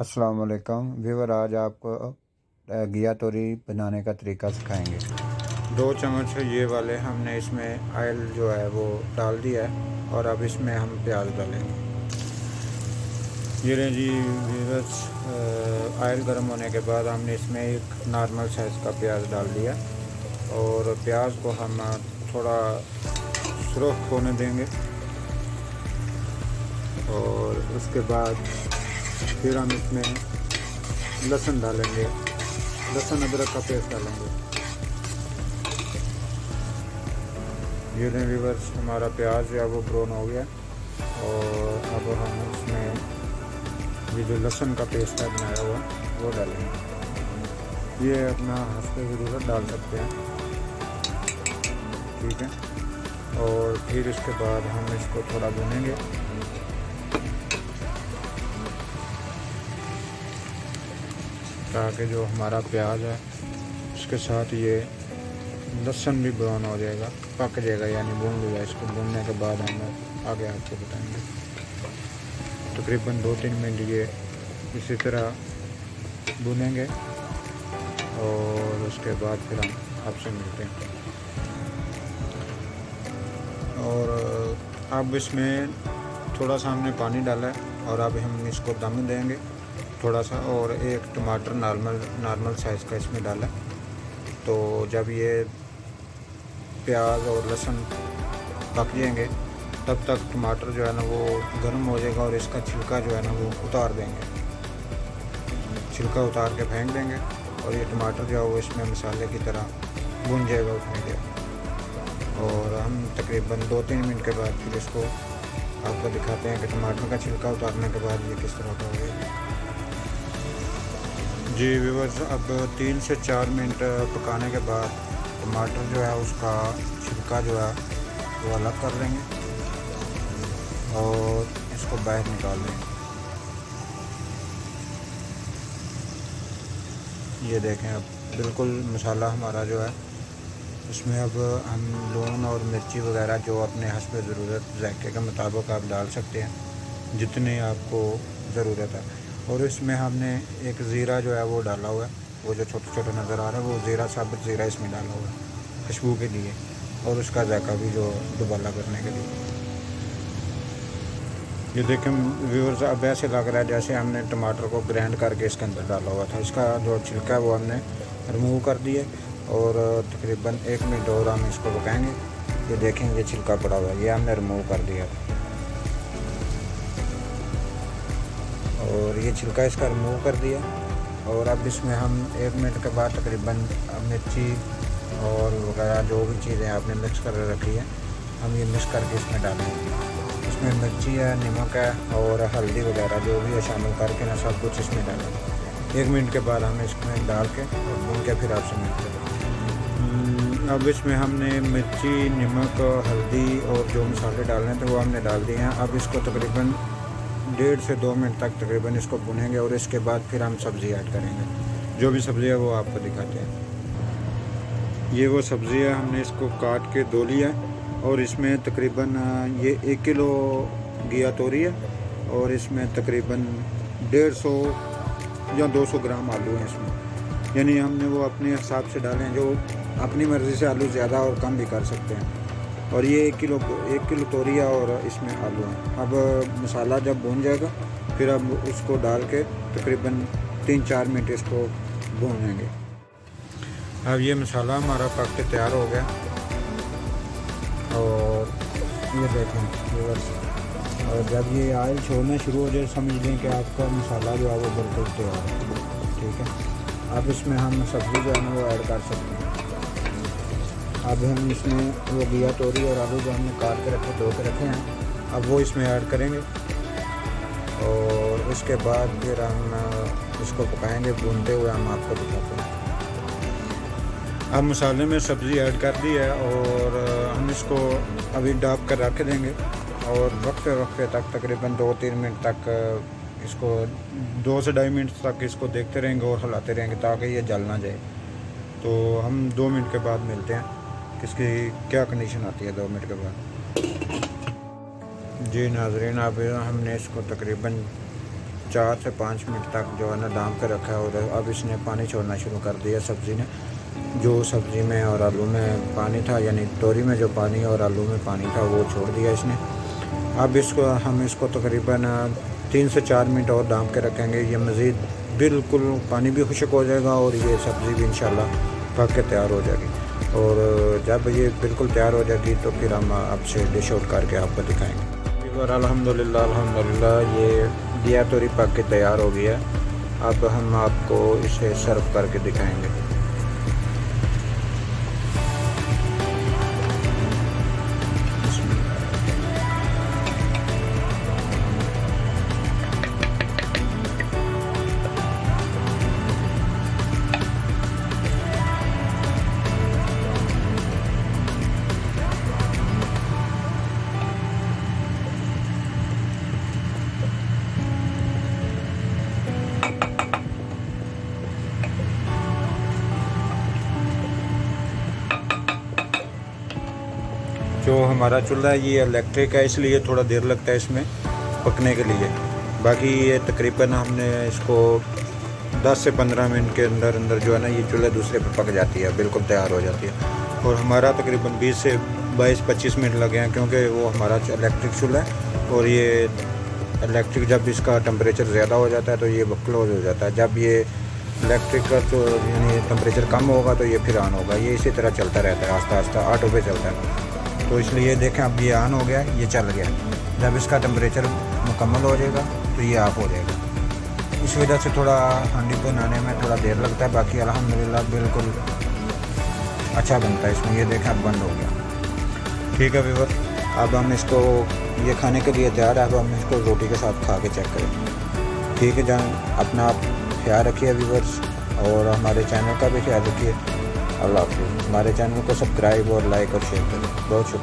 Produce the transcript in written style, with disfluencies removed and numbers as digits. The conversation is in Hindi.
अस्सलाम वालेकुम व्यूवर, आज आपको घिया तोरी बनाने का तरीका सिखाएंगे। 2 चम्मच ये वाले हमने इसमें ऑयल जो है वो डाल दिया है और अब इसमें हम प्याज डालेंगे। ये रहे जी व्यूवर्स, ऑयल गर्म होने के बाद हमने इसमें एक नॉर्मल साइज़ का प्याज डाल दिया और प्याज को हम थोड़ा सुर्ख होने देंगे और उसके बाद फिर हम इसमें लहसुन डालेंगे, लहसुन अदरक का पेस्ट डालेंगे। ये व्यूवर्स, हमारा प्याज जो है वो ब्राउन हो गया और अब हम इसमें ये जो लहसुन का पेस्ट है बनाया हुआ वो डालेंगे। ये अपना हंसते ज़रूरत डाल सकते हैं, ठीक है। और फिर इसके बाद हम इसको थोड़ा भुनेंगे ताकि जो हमारा प्याज है उसके साथ ये लहसुन भी ब्राउन हो जाएगा, पक जाएगा, यानी भून लिया। इसको भूनने के बाद हम आगे आपको बताएंगे। तकरीबन 2-3 मिनट ये इसी तरह भुनेंगे और उसके बाद फिर हम आपसे मिलते हैं। और अब इसमें थोड़ा सा हमने पानी डाला है और अब हम इसको दम देंगे थोड़ा सा, और एक टमाटर नॉर्मल साइज़ का इसमें डाला। तो जब ये प्याज और लहसुन पक जाएंगे तब तक टमाटर जो है ना वो गर्म हो जाएगा और इसका छिलका जो है ना वो उतार देंगे, छिलका उतार के फेंक देंगे और ये टमाटर जो है वो इसमें मसाले की तरह भुन जाएगा उतनी देर। और हम तकरीबन 2-3 मिनट के बाद फिर इसको आपको दिखाते हैं कि टमाटर का छिलका उतारने के बाद ये किस तरह का होगा। जी व्यूअर्स, अब 3 से 4 मिनट पकाने के बाद टमाटर जो है उसका छिलका जो है वो अलग कर लेंगे और इसको बाहर निकाल लेंगे। ये देखें, अब बिल्कुल मसाला हमारा जो है इसमें अब हम लून और मिर्ची वगैरह जो अपने हस्ब ज़रूरत जायके के मुताबिक आप डाल सकते हैं जितने आपको ज़रूरत है। और इसमें हमने एक ज़ीरा जो है वो डाला हुआ है, वो जो छोटे छोटे नज़र आ रहा है वो ज़ीरा, साबित ज़ीरा इसमें डाला हुआ है खुशबू के लिए और उसका जायका भी जो दुबाला करने के लिए। ये देखें व्यूअर्स, अब ऐसे लग रहा है जैसे हमने टमाटर को ग्राइंड करके इसके अंदर डाला हुआ था। इसका जो छिलका है वो हमने रिमूव कर दिया और तकरीबन 1 मिनट और हम इसको पकाएंगे। ये देखें, ये छिलका पड़ा हुआ है, ये हमने रिमूव कर दिया और ये छिलका इसका रिमूव कर दिया। और अब इसमें हम 1 मिनट के बाद तकरीबन मिर्ची और वगैरह जो भी चीज़ें आपने मिक्स कर रखी है हम ये मिक्स करके इसमें डालेंगे। इसमें मिर्ची है, नमक है और हल्दी वगैरह जो भी है शामिल करके ना सब कुछ इसमें डालेंगे। 1 मिनट के बाद हम इसमें डाल के और भून के फिर आपसे मिलते हैं। अब इसमें हमने मिर्ची, नमक, हल्दी और जो मसाले डालने थे वो हमने डाल दिए हैं। अब इसको तकरीबन 1.5 से 2 मिनट तक तकरीबन इसको भुनेंगे और इसके बाद फिर हम सब्ज़ी ऐड करेंगे। जो भी सब्ज़ी है वो आपको दिखाते हैं। ये वो सब्ज़ी है, हमने इसको काट के धो लिया और इसमें तकरीबन ये 1 किलो घिया तोरी है और इसमें तकरीबन 150 या 200 ग्राम आलू हैं इसमें, यानी हमने वो अपने हिसाब से डाले हैं। जो अपनी मर्ज़ी से आलू ज़्यादा और कम भी कर सकते हैं। और ये 1 किलो तोरी है और इसमें आलू हैं। अब मसाला जब भून जाएगा फिर अब उसको डाल के तकरीबन 3-4 मिनट इसको भून लेंगे। अब ये मसाला हमारा पक के तैयार हो गया और ये देखें व्यूअर्स, और जब ये ऑयल छोड़ना शुरू हो जाए समझ लें कि आपका मसाला जो है वो बिल्कुल तैयार है, ठीक है। अब इसमें हम सब्ज़ी जो है ना वो ऐड कर सकते हैं। अब हम इसमें वो घिया तोरी और आलू जो हमने काट के रखे, धो के रखे हैं, अब वो इसमें ऐड करेंगे और उसके बाद फिर हम इसको पकाएंगे भूनते हुए। हम आपको दिखाते हैं। अब मसाले में सब्ज़ी ऐड कर दी है और हम इसको अभी डाब कर रख देंगे और वक्फे तक तकरीबन 2-3 मिनट तक इसको 2 से 2.5 मिनट तक इसको देखते रहेंगे और हिलाते रहेंगे ताकि ये जल ना जाए। तो हम 2 मिनट के बाद मिलते हैं किसकी क्या कंडीशन आती है 2 मिनट के बाद। जी नाज़रीन, अब हमने इसको तकरीबन 4 से 5 मिनट तक जो है ना डाम कर रखा है और अब इसने पानी छोड़ना शुरू कर दिया सब्ज़ी ने। जो सब्ज़ी में और आलू में पानी था, यानी तोरी में जो पानी और आलू में पानी था, वो छोड़ दिया इसने। अब हम इसको तकरीबन 3 से 4 मिनट और डाम के रखेंगे। ये मज़ीद बिल्कुल पानी भी खुश्क हो जाएगा और ये सब्ज़ी भी इंशाल्लाह पक के तैयार हो जाएगी। और जब ये बिल्कुल तैयार हो जाएगी तो फिर हम आपसे डिश आउट करके आपको दिखाएंगे। और अल्हम्दुलिल्लाह ये दिया तोरी पक के तैयार हो गया। अब हम आपको इसे सर्व करके दिखाएंगे। जो हमारा चूल्हा है ये इलेक्ट्रिक है, इसलिए थोड़ा देर लगता है इसमें पकने के लिए। बाकी ये तकरीबन हमने इसको 10 से 15 मिनट के अंदर अंदर जो है ना ये चूल्हा दूसरे पे पक जाती है, बिल्कुल तैयार हो जाती है। और हमारा तकरीबन 20 से 22-25 मिनट लगे हैं, क्योंकि वो हमारा इलेक्ट्रिक चूल्हा है। और ये इलेक्ट्रिक जब इसका टेम्परेचर ज़्यादा हो जाता है तो ये क्लोज हो जाता है। जब ये इलेक्ट्रिक का तो यानी टेम्परेचर कम होगा तो ये फिर ऑन होगा। ये इसी तरह चलता रहता है, आस्ता आस्ता ऑटो पे चलता है। तो इसलिए देखें अब ये ऑन हो गया, ये चल गया। जब इसका टेम्परेचर मुकम्मल हो जाएगा तो ये ऑफ हो जाएगा। इस वजह से थोड़ा हांडी बनाने में थोड़ा देर लगता है। बाकी अल्हम्दुलिल्लाह बिल्कुल अच्छा बनता है इसमें। ये देखें अब बंद हो गया। ठीक है व्यूअर, अब हम इसको ये खाने के लिए तैयार है। अब हम इसको रोटी के साथ खा के चेक करें। ठीक है जान, अपना आप ख्याल रखिए व्यूअर्स, और हमारे चैनल का भी ख्याल रखिए। अल्लाह हाफ़िज़। हमारे चैनल को सब्सक्राइब और लाइक और शेयर करें। बहुत शुक्रिया।